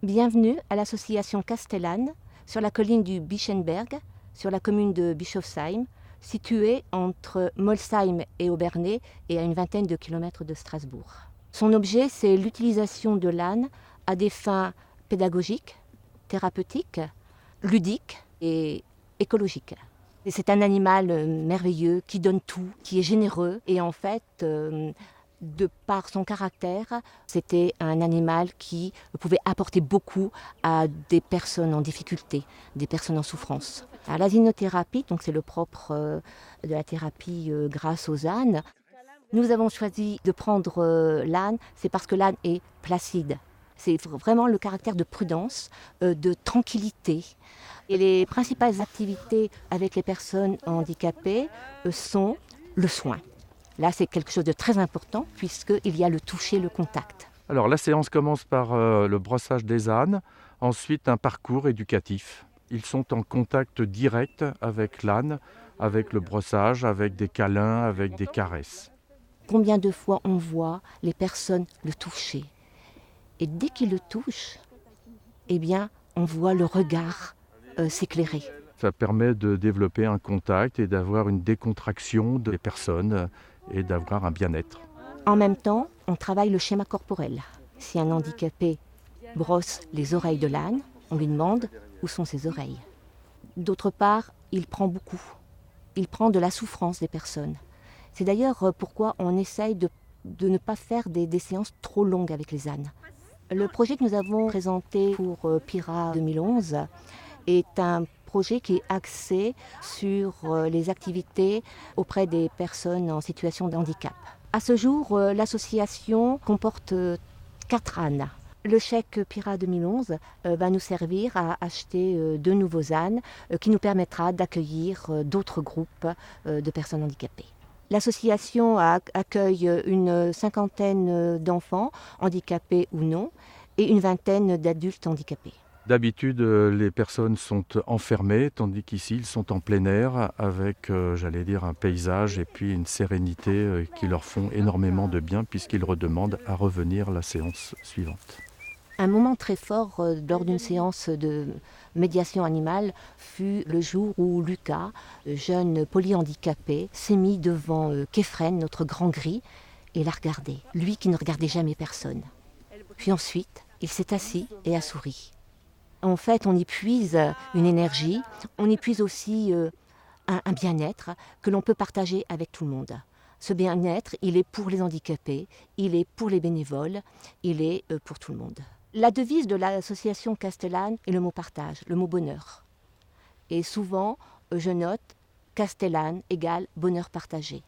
Bienvenue à l'association Castellane sur la colline du Bischenberg, sur la commune de Bischofsheim, située entre Molsheim et Obernai et à une vingtaine de kilomètres de Strasbourg. Son objet, c'est l'utilisation de l'âne à des fins pédagogiques, thérapeutiques, ludiques et écologiques. Et c'est un animal merveilleux qui donne tout, qui est généreux et en fait, de par son caractère, c'était un animal qui pouvait apporter beaucoup à des personnes en difficulté, des personnes en souffrance. Alors, l'asinothérapie, donc c'est le propre de la thérapie grâce aux ânes. Nous avons choisi de prendre l'âne, c'est parce que l'âne est placide. C'est vraiment le caractère de prudence, de tranquillité. Et les principales activités avec les personnes handicapées sont le soin. Là, c'est quelque chose de très important puisqu'il y a le toucher, le contact. Alors la séance commence par le brossage des ânes, ensuite un parcours éducatif. Ils sont en contact direct avec l'âne, avec le brossage, avec des câlins, avec des caresses. Combien de fois on voit les personnes le toucher? Et dès qu'ils le touchent, eh bien, on voit le regard s'éclairer. Ça permet de développer un contact et d'avoir une décontraction des personnes et d'avoir un bien-être. En même temps, on travaille le schéma corporel. Si un handicapé brosse les oreilles de l'âne, on lui demande où sont ses oreilles. D'autre part, il prend beaucoup. Il prend de la souffrance des personnes. C'est d'ailleurs pourquoi on essaye de ne pas faire des séances trop longues avec les ânes. Le projet que nous avons présenté pour PIRA 2011 est un projet qui est axé sur les activités auprès des personnes en situation de handicap. À ce jour, l'association comporte 4 ânes. Le chèque PIRA 2011 va nous servir à acheter 2 nouveaux ânes qui nous permettra d'accueillir d'autres groupes de personnes handicapées. L'association accueille une cinquantaine d'enfants, handicapés ou non, et une vingtaine d'adultes handicapés. D'habitude, les personnes sont enfermées, tandis qu'ici, ils sont en plein air avec, un paysage et puis une sérénité qui leur font énormément de bien puisqu'ils redemandent à revenir la séance suivante. Un moment très fort lors d'une séance de médiation animale fut le jour où Lucas, jeune polyhandicapé, s'est mis devant Kefren, notre grand gris, et l'a regardé. Lui qui ne regardait jamais personne. Puis ensuite, il s'est assis et a souri. En fait, on y puise une énergie, on y puise aussi un bien-être que l'on peut partager avec tout le monde. Ce bien-être, il est pour les handicapés, il est pour les bénévoles, il est pour tout le monde. La devise de l'association Castellane est le mot partage, le mot bonheur. Et souvent, je note Castellane égale bonheur partagé.